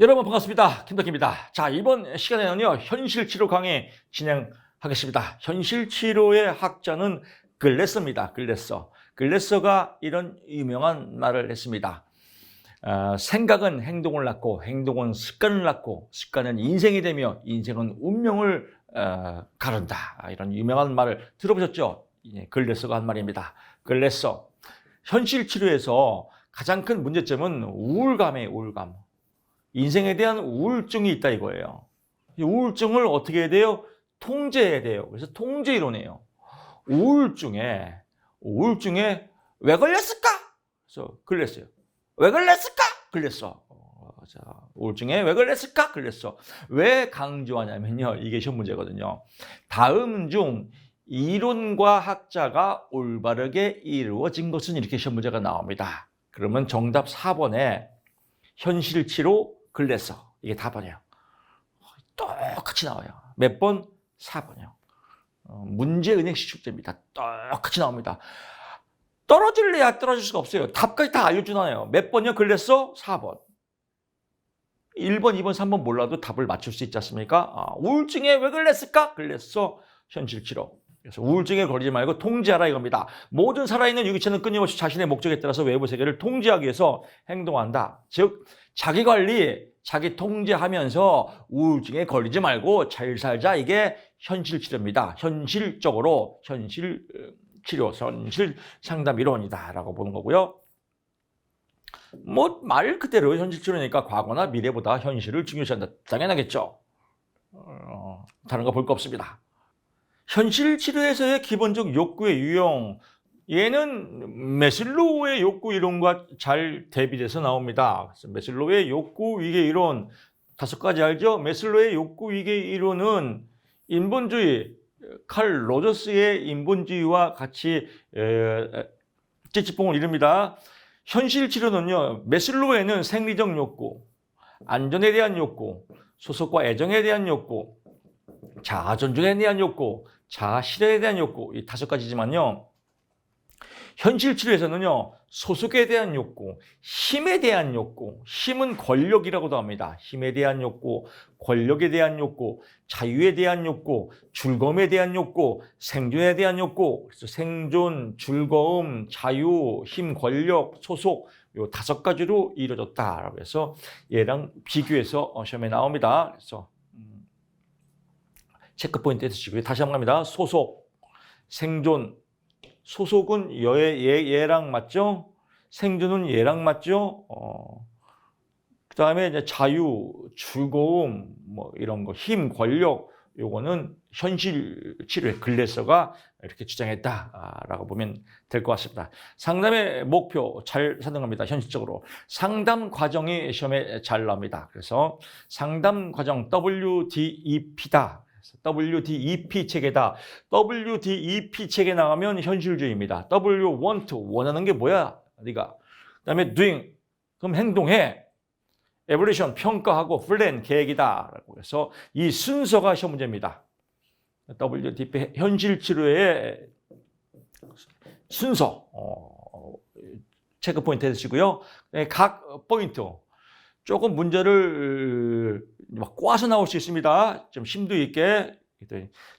여러분 반갑습니다. 김덕기입니다. 자, 이번 시간에는요, 현실치료 강의 진행하겠습니다. 현실치료의 학자는 글래서입니다. 글래서. 글래서가 이런 유명한 말을 했습니다. 생각은 행동을 낳고, 행동은 습관을 낳고, 습관은 인생이 되며, 인생은 운명을 가른다. 이런 유명한 말을 들어보셨죠? 글래서가 한 말입니다. 글래서. 현실치료에서 가장 큰 문제점은 우울감이에요, 우울감. 인생에 대한 우울증이 있다 이거예요. 이 우울증을 어떻게 해야 돼요? 통제해야 돼요. 그래서 통제 이론이에요. 우울증에 왜 걸렸을까? 그래서 걸렸어요. 왜 걸렸을까? 걸렸어. 자, 우울증에 왜 걸렸을까? 걸렸어. 왜 강조하냐면요. 이게 시험 문제거든요. 다음 중 이론과 학자가 올바르게 이루어진 것은 이렇게 시험 문제가 나옵니다. 그러면 정답 4번에 현실치료 글래서 이게 답이에요. 똑같이 나와요. 몇 번? 4번이요. 문제은행식 숙제입니다. 똑같이 나옵니다. 떨어질래야 떨어질 수가 없어요. 답까지 다 알려주나요? 몇 번이요? 글래서 4번. 1번, 2번, 3번 몰라도 답을 맞출 수 있지 않습니까? 우울증에 왜 걸렸을까? 글래서 현실치료. 그래서 우울증에 걸리지 말고 통제하라 이겁니다. 모든 살아있는 유기체는 끊임없이 자신의 목적에 따라서 외부 세계를 통제하기 위해서 행동한다. 즉 자기관리, 자기 통제하면서 우울증에 걸리지 말고 잘 살자. 이게 현실치료입니다. 현실적으로 현실치료, 현실상담 이론이다라고 보는 거고요. 뭐 말 그대로 현실치료니까 과거나 미래보다 현실을 중요시한다. 당연하겠죠. 다른 거 볼 거 없습니다. 현실치료에서의 기본적 욕구의 유형, 얘는 메슬로우의 욕구 이론과 잘 대비돼서 나옵니다. 그래서 메슬로우의 욕구 위계 이론 5가지 알죠? 메슬로우의 욕구 위계 이론은 인본주의, 칼 로저스의 인본주의와 같이 찌찌뽕을 이룹니다. 현실치료는요, 메슬로우에는 생리적 욕구, 안전에 대한 욕구, 소속과 애정에 대한 욕구, 자아 존중에 대한 욕구, 자아 실현에 대한 욕구, 이 5가지지만요. 현실 치료에서는요, 소속에 대한 욕구, 힘에 대한 욕구, 힘은 권력이라고도 합니다. 힘에 대한 욕구, 권력에 대한 욕구, 자유에 대한 욕구, 즐거움에 대한 욕구, 생존에 대한 욕구. 그래서 생존, 즐거움, 자유, 힘, 권력, 소속, 요 5가지로 이루어졌다라고 해서 얘랑 비교해서 시험에 나옵니다. 그래서 체크 포인트 쓰시고요. 다시 한번 갑니다. 소속, 생존, 소속은 얘랑 맞죠? 생존은 얘랑 맞죠? 그 다음에 이제 자유, 즐거움, 뭐 이런 거, 힘, 권력, 요거는 현실 치료의 글래서가 이렇게 주장했다라고 보면 될 것 같습니다. 상담의 목표 잘 설명합니다. 현실적으로. 상담 과정이 시험에 잘 나옵니다. 그래서 상담 과정 WDEP다. WDEP 체계다. WDEP 체계 나가면 현실주의입니다. W want, 원하는 게 뭐야? 네가. 그다음에 doing, 그럼 행동해. evaluation, 평가하고 plan, 계획이다. 라고 해서 이 순서가 시험 문제입니다. WDEP 현실치료의 순서 체크 포인트 해주시고요. 각 포인트 조금 문제를 막 꼬아서 나올 수 있습니다. 좀 심도 있게.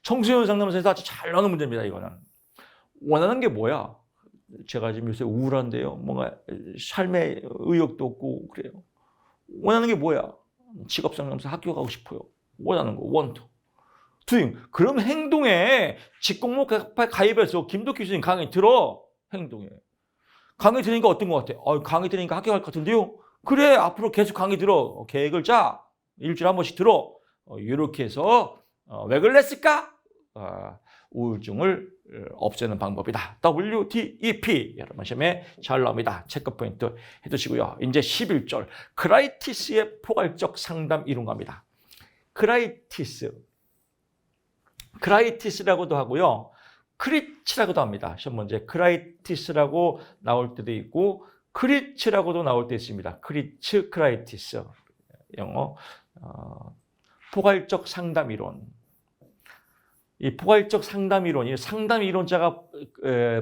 청소년 상담소에서 아주 잘 나오는 문제입니다. 이거는. 원하는 게 뭐야? 제가 지금 요새 우울한데요. 뭔가 삶에 의욕도 없고 그래요. 원하는 게 뭐야? 직업 상담소 학교 가고 싶어요. 원하는 거, want. doing. 그럼 행동에 직공목 가입해서 김덕기 교수님 강의 들어. 행동에. 강의 들으니까 어떤 것 같아? 강의 들으니까 학교 갈 것 같은데요? 그래, 앞으로 계속 강의 들어. 계획을 짜. 일주일에 한 번씩 들어. 이렇게 해서 왜 그랬을까? 우울증을 없애는 방법이다. WDEP. 여러분 시험에 잘 나옵니다. 체크 포인트 해두시고요. 이제 11절. 크라이티스의 포괄적 상담 이론 갑니다. 크라이티스라고도 하고요. 크리치라고도 합니다. 시험 문제 크라이티스라고 나올 때도 있고 크리치라고도 나올 때 있습니다. 크리츠, 크라이티스. 영어. 포괄적 상담 이론. 이 포괄적 상담 이론이 상담 이론자가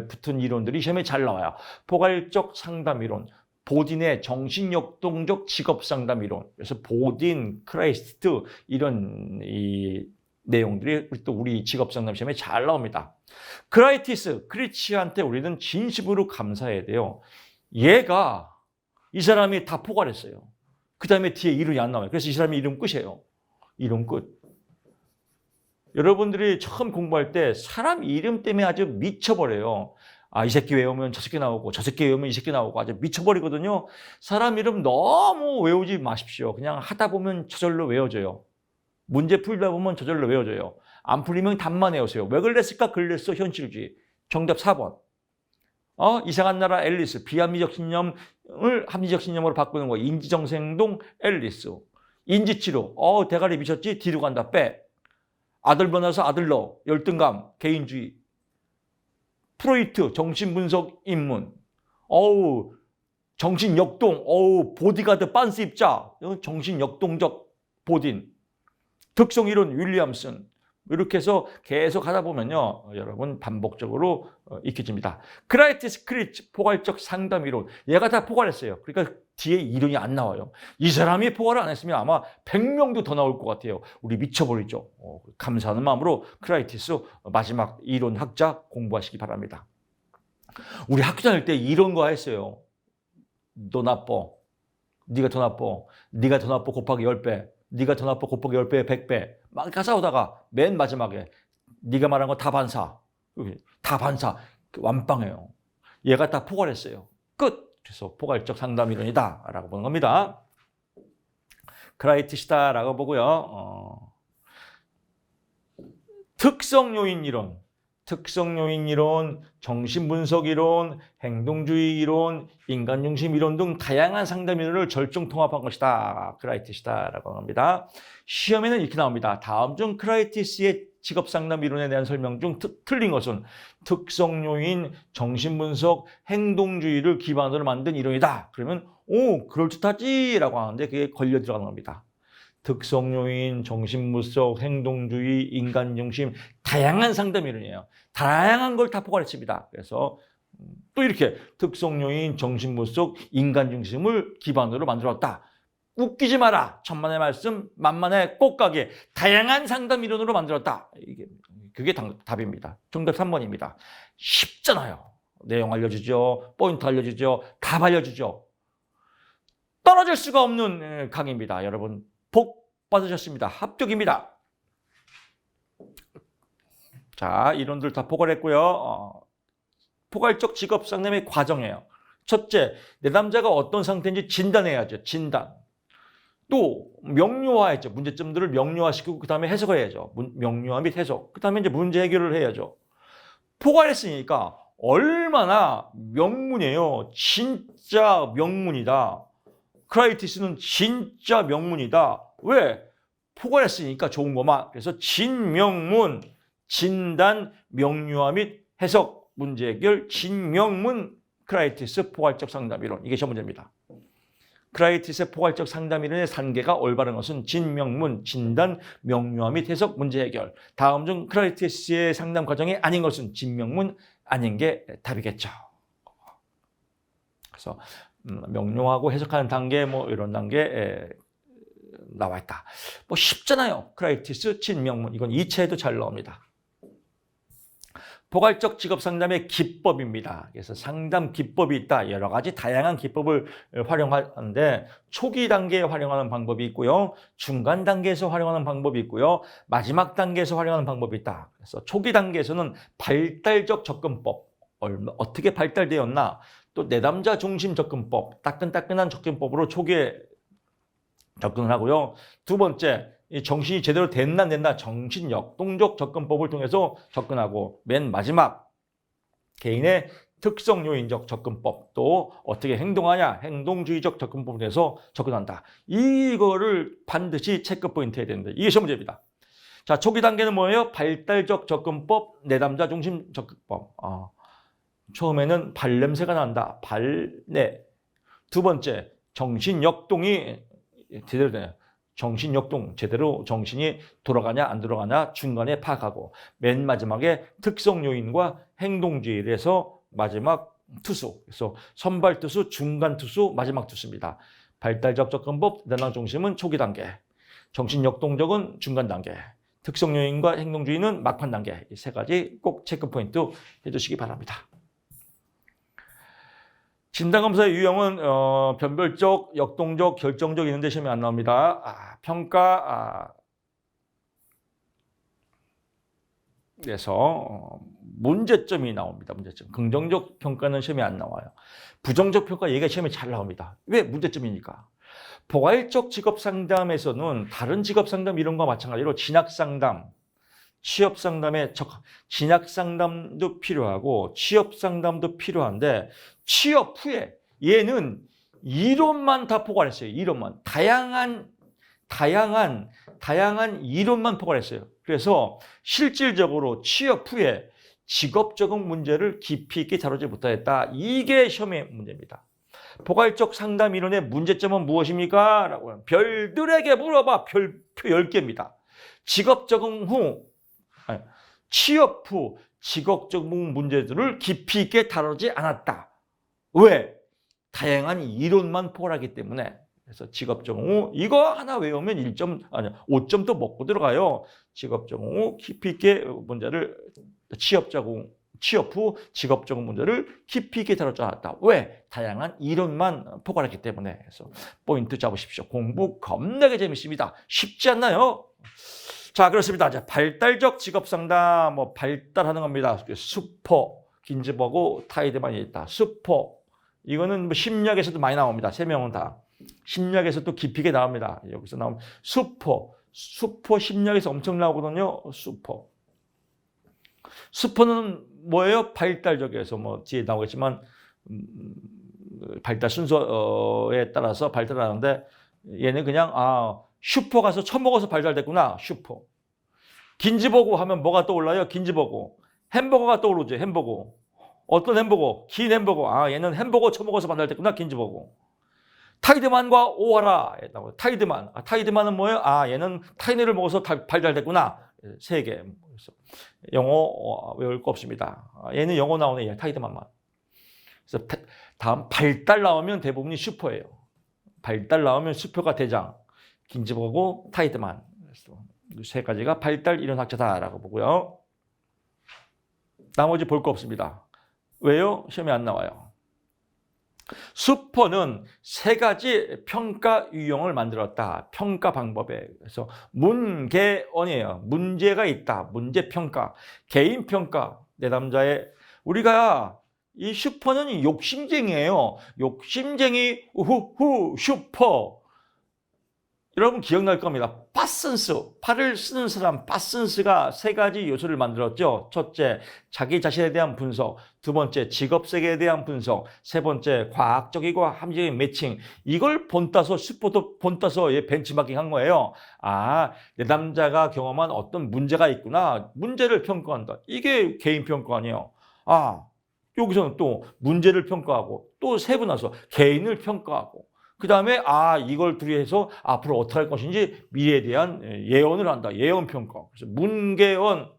붙은 이론들이 시험에 잘 나와요. 포괄적 상담 이론. 보딘의 정신역동적 직업상담 이론. 그래서 보딘, 크라이스트 이런 이 내용들이 또 우리 직업상담 시험에 잘 나옵니다. 크라이티스, 크리치한테 우리는 진심으로 감사해야 돼요. 얘가 이 사람이 다 포괄했어요. 그 다음에 뒤에 이름이 안 나와요. 그래서 이 사람이 이름 끝이에요. 이름 끝. 여러분들이 처음 공부할 때 사람 이름 때문에 아주 미쳐버려요. 아, 이 새끼 외우면 저 새끼 나오고 저 새끼 외우면 이 새끼 나오고 아주 미쳐버리거든요. 사람 이름 너무 외우지 마십시오. 그냥 하다 보면 저절로 외워져요. 문제 풀다 보면 저절로 외워져요. 안 풀리면 답만 외우세요. 왜 그랬을까? 글랬어 현실주의. 정답 4번. 이상한 나라 앨리스. 비합리적 신념을 합리적 신념으로 바꾸는 거. 인지정생동 앨리스. 인지치료. 대가리 미쳤지? 뒤로 간다. 빼. 아들 변호사 아들 넣어. 열등감. 개인주의. 프로이트. 정신분석 입문. 정신역동. 보디가드 빤스 입자. 정신역동적 보딘. 특성이론 윌리엄슨. 이렇게 해서 계속 하다 보면요, 여러분 반복적으로 익혀집니다. 크라이티스 크리치 포괄적 상담 이론. 얘가 다 포괄했어요. 그러니까 뒤에 이론이 안 나와요. 이 사람이 포괄을 안 했으면 아마 100명도 더 나올 것 같아요. 우리 미쳐버리죠. 감사하는 마음으로 크라이티스 마지막 이론 학자 공부하시기 바랍니다. 우리 학교 다닐 때 이런 거 했어요. 너 나빠. 네가 더 나빠. 네가 더 나빠 곱하기 10배. 네가 더 나빠 곱하기 10배, 100배. 막 싸우다가 맨 마지막에 네가 말한 거 다 반사. 다 반사. 완빵해요. 얘가 다 포괄했어요. 끝. 그래서 포괄적 상담 이론이다 라고 보는 겁니다. 크라이티시다라고 보고요. 특성 요인 이론. 특성 요인 이론, 정신분석 이론, 행동주의 이론, 인간중심 이론 등 다양한 상담 이론을 절충 통합한 것이다. 크라이티스다라고 합니다. 시험에는 이렇게 나옵니다. 다음 중 크라이티스의 직업상담 이론에 대한 설명 중 틀린 것은 특성 요인, 정신분석, 행동주의를 기반으로 만든 이론이다. 그러면 그럴듯하지라고 하는데 그게 걸려 들어가는 겁니다. 특성 요인, 정신분석, 행동주의, 인간중심 다양한 상담 이론이에요. 다양한 걸 다 포괄했습니다. 그래서 또 이렇게 특성 요인, 정신분석, 인간중심을 기반으로 만들었다. 웃기지 마라. 천만의 말씀, 만만의 꽃가게. 다양한 상담 이론으로 만들었다. 그게 답입니다. 정답 3번입니다. 쉽잖아요. 내용 알려주죠. 포인트 알려주죠. 답 알려주죠. 떨어질 수가 없는 강의입니다. 여러분 복 받으셨습니다. 합격입니다. 자, 이론들 다 포괄했고요. 포괄적 직업 상담의 과정이에요. 첫째, 내담자가 어떤 상태인지 진단해야죠. 진단. 또 명료화해야죠. 문제점들을 명료화시키고 그 다음에 해석을 해야죠. 명료화 및 해석. 그 다음에 이제 문제 해결을 해야죠. 포괄했으니까 얼마나 명문이에요. 진짜 명문이다. 크라이티스는 진짜 명문이다. 왜? 포괄했으니까 좋은 거만. 그래서 진명문, 진단, 명료화 및 해석, 문제 해결, 진명문, 크라이티스 포괄적 상담 이론. 이게 시험 문제입니다. 크라이티스의 포괄적 상담 이론의 단계가 올바른 것은 진명문, 진단, 명료화 및 해석, 문제 해결. 다음 중 크라이티스의 상담 과정이 아닌 것은 진명문, 아닌 게 답이겠죠. 그래서 명료하고 해석하는 단계, 이런 단계 나와 있다. 쉽잖아요. 크라이티스, 진명문. 이건 2차에도 잘 나옵니다. 포괄적 직업 상담의 기법입니다. 그래서 상담 기법이 있다. 여러 가지 다양한 기법을 활용하는데 초기 단계에 활용하는 방법이 있고요. 중간 단계에서 활용하는 방법이 있고요. 마지막 단계에서 활용하는 방법이 있다. 그래서 초기 단계에서는 발달적 접근법. 어떻게 발달되었나? 또 내담자 중심 접근법. 따끈따끈한 접근법으로 초기에 접근을 하고요. 두 번째, 이 정신이 제대로 됐나 안 됐나 정신역동적 접근법을 통해서 접근하고 맨 마지막 개인의 특성 요인적 접근법 또 어떻게 행동하냐 행동주의적 접근법을 통해서 접근한다. 이거를 반드시 체크 포인트 해야 되는데 이게 시험 문제입니다. 자, 초기 단계는 뭐예요? 발달적 접근법, 내담자 중심 접근법. 처음에는 발냄새가 난다. 발내. 두 번째, 정신역동이 제대로 되냐. 정신역동, 제대로 정신이 돌아가냐 안 돌아가냐 중간에 파악하고 맨 마지막에 특성 요인과 행동주의를 해서 마지막 투수. 그래서 선발 투수, 중간 투수, 마지막 투수입니다. 발달적 접근법, 내당 중심은 초기 단계, 정신 역동적은 중간 단계, 특성 요인과 행동주의는 막판 단계. 이 세 가지 꼭 체크 포인트 해두시기 바랍니다. 진단검사의 유형은 변별적, 역동적, 결정적 이런 데 시험이 안 나옵니다. 평가 그래서 문제점이 나옵니다. 문제점. 긍정적 평가는 시험에 안 나와요. 부정적 평가 얘가 시험에 잘 나옵니다. 왜? 문제점이니까. 포괄적 직업 상담에서는 다른 직업 상담 이런 거와 마찬가지로 진학 상담, 취업 상담에 진학 상담도 필요하고 취업 상담도 필요한데 취업 후에 얘는 이론만 다 포괄했어요. 이론만. 다양한 이론만 포괄했어요. 그래서 실질적으로 취업 후에 직업 적응 문제를 깊이 있게 다루지 못하였다. 이게 시험의 문제입니다. 포괄적 상담 이론의 문제점은 무엇입니까? 라고 하면 별들에게 물어봐. 별표 10개입니다. 직업 적응 후, 취업 후 직업 적응 문제들을 깊이 있게 다루지 않았다. 왜? 다양한 이론만 포괄하기 때문에. 그래서 직업 적응 후 이거 하나 외우면 5점도 먹고 들어가요. 직업 적응 후 깊이 있게 문제를 취업 후 직업 적응 문제를 깊이 있게 다루지 않았다. 왜? 다양한 이론만 포괄했기 때문에. 그래서 포인트 잡으십시오. 공부 겁나게 재밌습니다. 쉽지 않나요? 자, 그렇습니다. 이제 발달적 직업 상담 발달하는 겁니다. 슈퍼, 긴즈버그, 타이드만이 있다. 슈퍼. 이거는 심리학에서도 많이 나옵니다. 세 명은 다. 심리학에서도 깊이게 나옵니다. 여기서 나오면 슈퍼 심리학에서 엄청 나오거든요. 슈퍼는 뭐예요? 발달적에서 뒤에 나오겠지만 발달 순서에 따라서 발달하는데 얘는 그냥 슈퍼 가서 처먹어서 발달됐구나. 슈퍼. 긴즈버거 하면 뭐가 떠올라요? 긴즈버거. 햄버거가 떠오르죠. 햄버거. 어떤 햄버거? 긴 햄버거. 얘는 햄버거 처먹어서 발달됐구나. 긴즈버거. 타이드만과 오하라. 타이드만은 뭐예요? 얘는 타이네를 먹어서 발달됐구나. 3개. 영어 외울 거 없습니다. 얘는 영어 나오네. 타이드만만. 그래서 다음 발달 나오면 대부분이 슈퍼예요. 발달 나오면 슈퍼가 대장. 긴즈버그, 타이드만. 그래서 이 3가지가 발달 이론 학자다라고 보고요. 나머지 볼 거 없습니다. 왜요? 시험에 안 나와요. 슈퍼는 3가지 평가 유형을 만들었다. 평가 방법에. 그래서 문개언이에요. 문제가 있다. 문제 평가. 개인 평가. 내담자의 우리가 이 슈퍼는 욕심쟁이에요. 욕심쟁이 슈퍼. 여러분 기억날 겁니다. 파슨스, 팔을 쓰는 사람 파슨스가 3가지 요소를 만들었죠. 첫째, 자기 자신에 대한 분석. 2번째, 직업 세계에 대한 분석. 3번째, 과학적이고 합리적인 매칭. 이걸 본따서 슈퍼도 본따서 벤치마킹 한 거예요. 내담자가 경험한 어떤 문제가 있구나. 문제를 평가한다. 이게 개인 평가 아니에요. 여기서는 또 문제를 평가하고 또 세분화해서 개인을 평가하고 그 다음에 이걸 둘이해서 앞으로 어떻게 할 것인지 미래에 대한 예언을 한다. 예언평가. 그래서 문개언.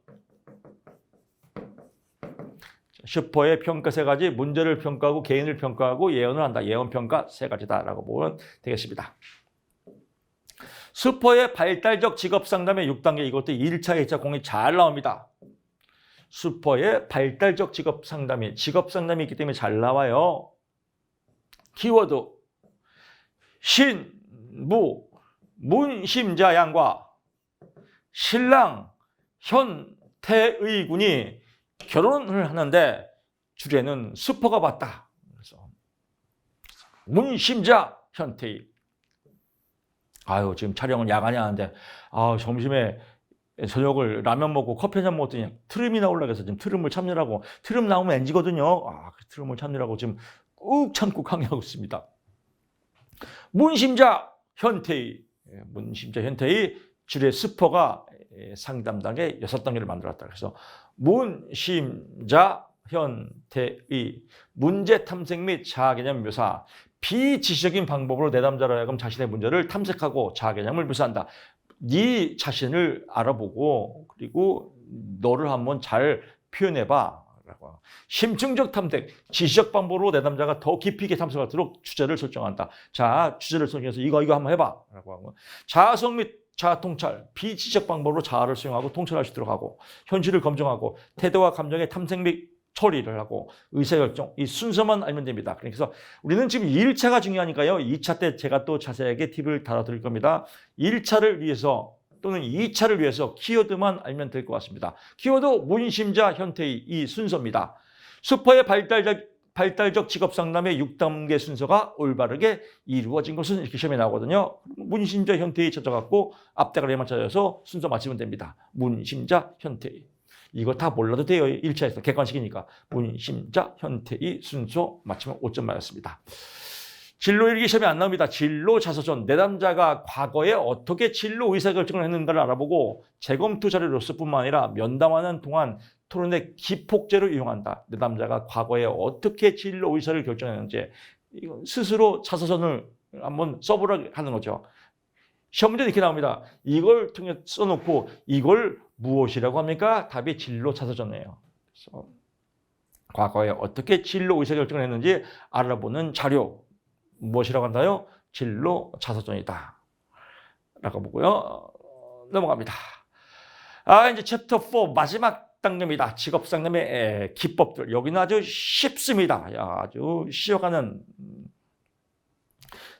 슈퍼의 평가 3가지. 문제를 평가하고 개인을 평가하고 예언을 한다. 예언평가 3가지다라고 보면 되겠습니다. 슈퍼의 발달적 직업상담의 6단계. 이것도 1차, 2차 공이 잘 나옵니다. 슈퍼의 발달적 직업상담이 있기 때문에 잘 나와요. 키워드. 신부, 문심자 양과 신랑, 현태의 군이 결혼을 하는데 주례는 슈퍼가 봤다. 그래서 문심자, 현태의. 지금 촬영은 야간에 하는데 점심에 저녁을 라면 먹고 커피 한잔 먹었더니 트름이 나오려고 해서 지금 트름을 참느라고. 트름 나오면 NG거든요. 트름을 참느라고 지금 꾹 참고 강의하고 있습니다. 문심자 현태의 주례 슈퍼가 상담 단계 6단계를 만들었다. 그래서 문심자 현태의 문제 탐색 및 자아 개념 묘사. 비지식적인 방법으로 내담자로 하여금 자신의 문제를 탐색하고 자아 개념을 묘사한다. 네 자신을 알아보고 그리고 너를 한번 잘 표현해봐. 라고. 심층적 탐색, 지시적 방법으로 내담자가 더 깊이 있게 탐색하도록 주제를 설정한다. 자, 주제를 설정해서 이거 한번 해봐. 라고 하고. 자아성 및 자아 통찰, 비지적 방법으로 자아를 수용하고 통찰할 수 있도록 하고, 현실을 검증하고, 태도와 감정의 탐색 및 처리를 하고, 의사결정, 이 순서만 알면 됩니다. 그래서 우리는 지금 1차가 중요하니까요. 2차 때 제가 또 자세하게 팁을 달아드릴 겁니다. 1차를 위해서 또는 2차를 위해서 키워드만 알면 될 것 같습니다. 키워드 문심자 현태의 이 순서입니다. 슈퍼의 발달적 직업 상담의 6단계 순서가 올바르게 이루어진 것은 이렇게 시험에 나오거든요. 문심자 현태의 찾아갖고 앞대가리만 찾아서 순서 맞추면 됩니다. 문심자 현태의. 이거 다 몰라도 돼요. 1차에서 객관식이니까. 문심자 현태의 순서 맞추면 5점 맞았습니다. 진로 일기 시험에 안 나옵니다. 진로 자서전, 내담자가 과거에 어떻게 진로 의사결정을 했는가를 알아보고 재검토 자료로서 뿐만 아니라 면담하는 동안 토론의 기폭제로 이용한다. 내담자가 과거에 어떻게 진로 의사를 결정했는지 이거 스스로 자서전을 한번 써보라 하는 거죠. 시험 문제 이렇게 나옵니다. 이걸 통해 써놓고 이걸 무엇이라고 합니까? 답이 진로 자서전이에요. 그래서 과거에 어떻게 진로 의사결정을 했는지 알아보는 자료. 무엇이라고 한다요? 진로 자서전이다. 라고 보고요. 넘어갑니다. 이제 챕터 4 마지막 단계입니다. 직업 상담의 기법들. 여기는 아주 쉽습니다. 아주 쉬어가는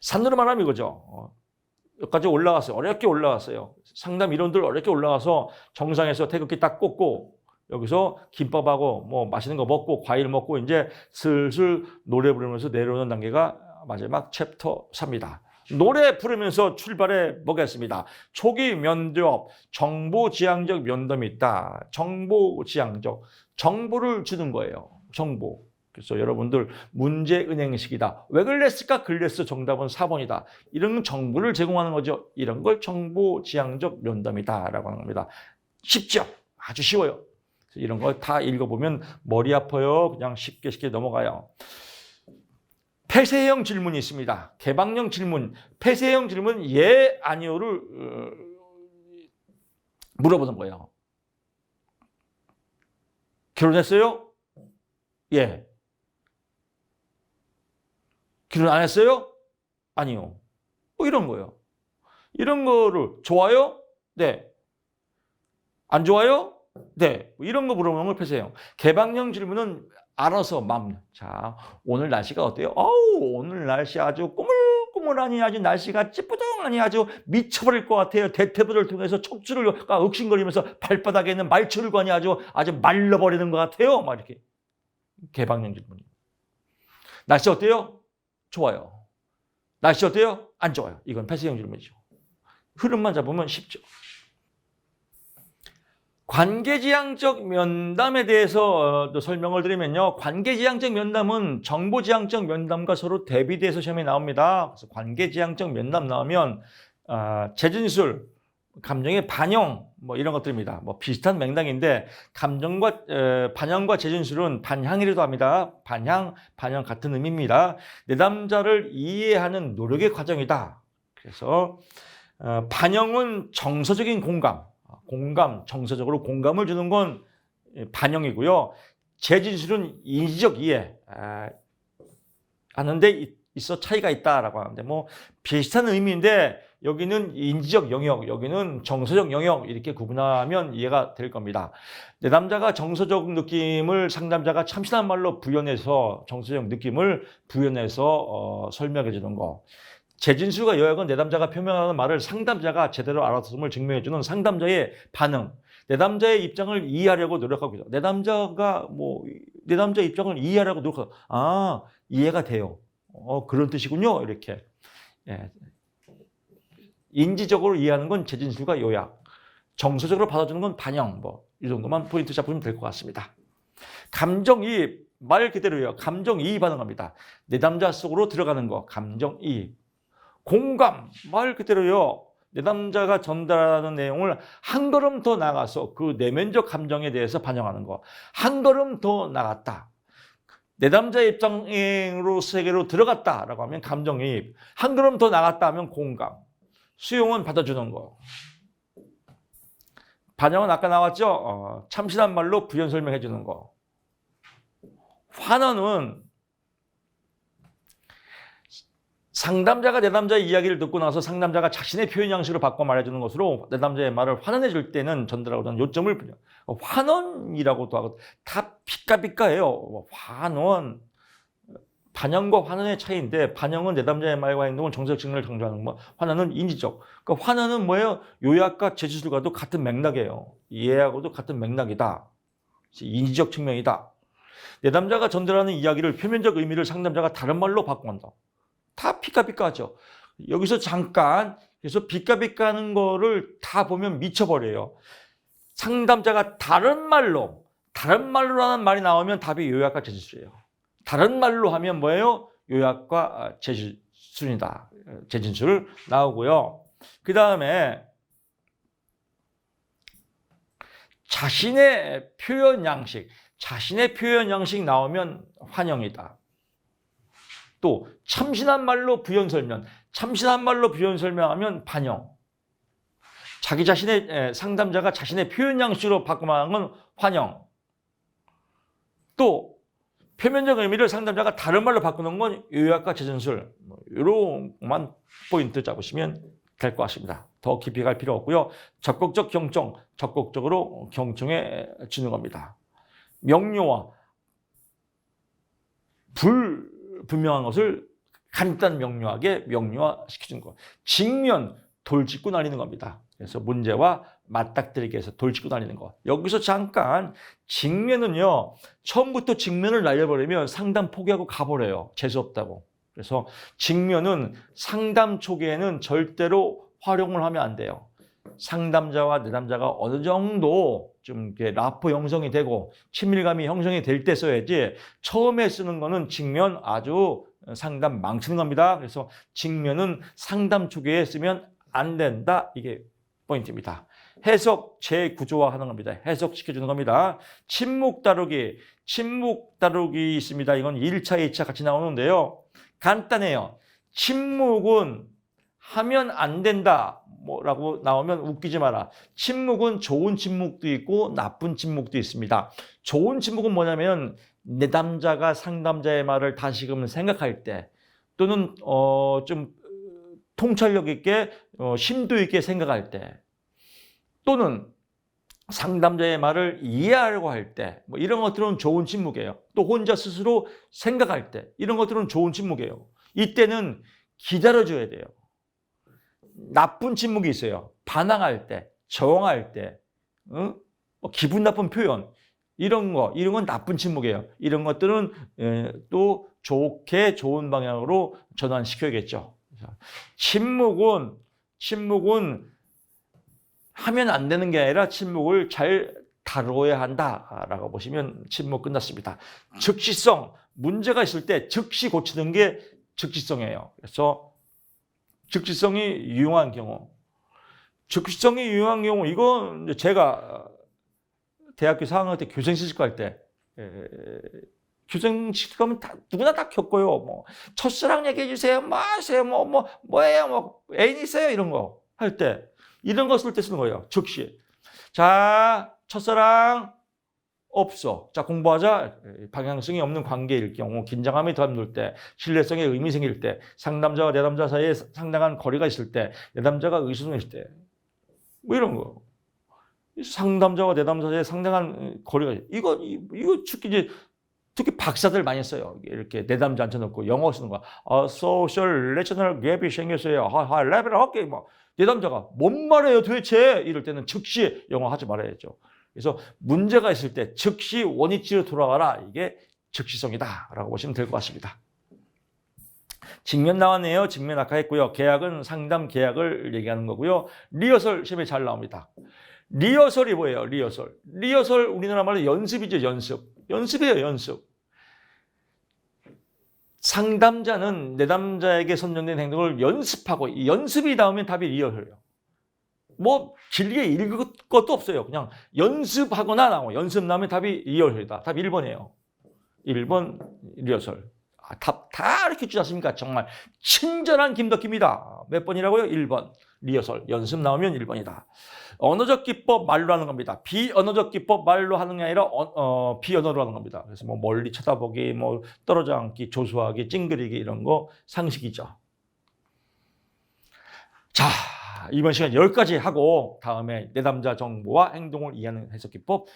산으로 말하면 이거죠. 여기까지 올라갔어요. 어렵게 올라갔어요. 상담 이론들 어렵게 올라가서 정상에서 태극기 딱 꽂고 여기서 김밥하고 뭐 맛있는 거 먹고 과일 먹고 이제 슬슬 노래 부르면서 내려오는 단계가 마지막 챕터 4입니다. 노래 부르면서 출발해 보겠습니다. 초기 면접, 정보지향적 면담이 있다. 정보지향적, 정보를 주는 거예요. 정보. 그래서 여러분들 문제은행식이다. 왜 그랬을까? 그랬어. 정답은 4번이다. 이런 정보를 제공하는 거죠. 이런 걸 정보지향적 면담이다 라고 하는 겁니다. 쉽죠? 아주 쉬워요. 이런 거 다 읽어보면 머리 아파요. 그냥 쉽게 넘어가요. 폐쇄형 질문이 있습니다. 개방형 질문, 폐쇄형 질문 예, 아니요를 물어보는 거예요. 결혼했어요? 예. 결혼 안 했어요? 아니요. 이런 거예요. 이런 거를 좋아요? 네. 안 좋아요? 네. 이런 거 물어보는 걸 폐쇄형. 개방형 질문은 알아서 자, 오늘 날씨가 어때요? 오늘 날씨 아주 꾸물꾸물하니 아주 날씨가 찌뿌둥하니 아주 미쳐버릴 것 같아요. 대퇴부를 통해서 척추를 욱신거리면서 발바닥에 있는 말초를관이 아주 말라버리는 것 같아요. 막 이렇게. 개방형 질문이. 날씨 어때요? 좋아요. 날씨 어때요? 안 좋아요. 이건 폐쇄형 질문이죠. 흐름만 잡으면 쉽죠. 관계지향적 면담에 대해서 설명을 드리면요. 관계지향적 면담은 정보지향적 면담과 서로 대비돼서 시험에 나옵니다. 그래서 관계지향적 면담 나오면 재진술, 감정의 반영 뭐 이런 것들입니다. 뭐 비슷한 맥락인데 감정과 반영과 재진술은 반향이라도 합니다. 반영 같은 의미입니다. 내담자를 이해하는 노력의 과정이다. 그래서 반영은 정서적인 공감, 정서적으로 공감을 주는 건 반영이고요. 재진술은 인지적 이해 하는데 있어 차이가 있다라고 하는데 뭐 비슷한 의미인데 여기는 인지적 영역, 여기는 정서적 영역 이렇게 구분하면 이해가 될 겁니다. 내담자가 정서적 느낌을 상담자가 참신한 말로 부연해서 정서적 느낌을 부연해서 설명해 주는 거. 재진술과 요약은 내담자가 표명하는 말을 상담자가 제대로 알아듣음을 증명해주는 상담자의 반응. 내담자의 입장을 이해하려고 노력하고 있다. 내담자 입장을 이해하려고 노력하고 이해가 돼요. 그런 뜻이군요. 이렇게. 예. 인지적으로 이해하는 건 재진술과 요약. 정서적으로 받아주는 건 반영. 이 정도만 포인트 잡으면 될 것 같습니다. 감정이입. 말 그대로요. 감정이입 하는 겁니다. 내담자 속으로 들어가는 거. 감정이입. 공감, 말 그대로요. 내담자가 전달하는 내용을 한 걸음 더 나가서 그 내면적 감정에 대해서 반영하는 거. 한 걸음 더 나갔다. 내담자의 입장으로 세계로 들어갔다라고 하면 감정이입. 한 걸음 더 나갔다 하면 공감. 수용은 받아주는 거. 반영은 아까 나왔죠? 참신한 말로 부연 설명해 주는 거. 환원은 상담자가 내담자의 이야기를 듣고 나서 상담자가 자신의 표현 양식으로 바꿔 말해주는 것으로 내담자의 말을 환원해 줄 때는 전달하고 저는 요점을 부려. 환원이라고도 하고 다 피카피카예요. 환원. 반영과 환원의 차이인데 반영은 내담자의 말과 행동을 정서적 측면을 강조하는 거, 환원은 인지적. 그러니까 환원은 뭐예요? 요약과 제시술과도 같은 맥락이에요. 이해하고도 같은 맥락이다. 인지적 측면이다. 내담자가 전달하는 이야기를 표면적 의미를 상담자가 다른 말로 바꾼다. 다 피카피카하죠. 여기서 잠깐 그래서 피카피카하는 거를 다 보면 미쳐버려요. 상담자가 다른 말로 하는 말이 나오면 답이 요약과 제시술이에요. 다른 말로 하면 뭐예요? 요약과 제시술이다. 제진술 나오고요. 그 다음에 자신의 표현 양식 나오면 환영이다. 또 참신한 말로 부연 설명하면 반영. 자기 자신의 상담자가 자신의 표현 양식으로 바꿔 말하는 건 환영. 또 표면적 의미를 상담자가 다른 말로 바꾸는 건 요약과 재전술. 이런 것만 포인트 잡으시면 될 것 같습니다. 더 깊이 갈 필요 없고요. 적극적 경청, 적극적으로 경청해 주는 겁니다. 명료화, 불분명한 것을 간단 명료하게 명료화시켜주는 것. 직면, 돌직구 날리는 겁니다. 그래서 문제와 맞닥뜨리기 위해서 돌직구 날리는 것. 여기서 잠깐 직면은요. 처음부터 직면을 날려버리면 상담 포기하고 가버려요. 재수없다고. 그래서 직면은 상담 초기에는 절대로 활용을 하면 안 돼요. 상담자와 내담자가 어느 정도 좀 이렇게 라포 형성이 되고 친밀감이 형성이 될 때 써야지 처음에 쓰는 거는 직면 아주 상담 망치는 겁니다. 그래서 직면은 상담 초기에 쓰면 안 된다. 이게 포인트입니다. 해석 재구조화하는 겁니다. 해석시켜주는 겁니다. 침묵 다루기 있습니다. 이건 1차, 2차 같이 나오는데요. 간단해요. 침묵은 하면 안 된다 라고 나오면 웃기지 마라. 침묵은 좋은 침묵도 있고 나쁜 침묵도 있습니다. 좋은 침묵은 뭐냐면 내담자가 상담자의 말을 다시금 생각할 때 또는 좀 통찰력 있게 심도 있게 생각할 때 또는 상담자의 말을 이해하려고 할 때 뭐 이런 것들은 좋은 침묵이에요. 또 혼자 스스로 생각할 때 이런 것들은 좋은 침묵이에요. 이때는 기다려줘야 돼요. 나쁜 침묵이 있어요. 반항할 때, 저항할 때, 기분 나쁜 표현 이런 건 나쁜 침묵이에요. 이런 것들은 또 좋게 좋은 방향으로 전환시켜야겠죠. 침묵은 하면 안 되는 게 아니라 침묵을 잘 다루어야 한다라고 보시면 침묵 끝났습니다. 즉시성, 문제가 있을 때 즉시 고치는 게 즉시성이에요. 그래서 즉시성이 유용한 경우, 이건 제가 대학교 4학년 때 교생실습 갈 때 교생실습 가면 누구나 다 겪어요. 뭐 첫사랑 얘기해 주세요. 뭐 하세요? 뭐예요? 애인 있어요? 이런 거 할 때 이런 거 쓸 때 쓰는 거예요. 즉시. 자, 첫사랑 없어. 자, 공부하자. 방향성이 없는 관계일 경우, 긴장감이 덜 때, 신뢰성에 의미 생길 때, 상담자와 내담자 사이에 상당한 거리가 있을 때, 내담자가 의소성일 때, 뭐 이런 거. 상담자와 내담자 사이에 상당한 거리가 이거 특히 박사들 많이 써요. 이렇게 내담자 앉혀놓고 영어 쓰는 거. 소셜 레셔널 갭이 생겼어요. 레벨 할게 뭐. 내담자가 뭔 말해요 도대체? 이럴 때는 즉시 영어 하지 말아야죠. 그래서 문제가 있을 때 즉시 원위치로 돌아가라. 이게 즉시성이다 라고 보시면 될 것 같습니다. 직면 나왔네요. 직면 아까 했고요. 계약은 상담 계약을 얘기하는 거고요. 리허설 시험에 잘 나옵니다. 리허설이 뭐예요? 리허설 우리나라 말로 연습이죠. 연습이에요. 연습. 상담자는 내담자에게 선정된 행동을 연습하고 이 연습이 나오면 답이 리허설이에요. 뭐 길게 읽을 것도 없어요. 그냥 연습하거나 나오고 연습 나오면 답이 리허설이다. 답 1번이에요. 1번 리허설. 답 다 이렇게 주지 않습니까? 정말 친절한 김덕기입니다. 몇 번이라고요? 1번. 리허설, 연습 나오면 1번이다. 언어적 기법 말로 하는 겁니다. 비언어적 기법 말로 하는 게 아니라 비언어로 하는 겁니다. 그래서 뭐 멀리 쳐다보기, 뭐 떨어져 앉기, 조수하기, 찡그리기 이런 거 상식이죠. 자, 이번 시간 여기까지 하고 다음에 내담자 정보와 행동을 이해하는 해석 기법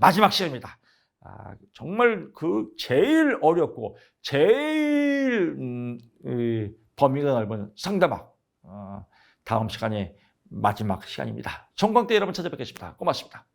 마지막 시간입니다. 정말 그 제일 어렵고 제일 범위가 넓은 상담학 다음 시간에 마지막 시간입니다. 청광대 여러분 찾아뵙겠습니다. 고맙습니다.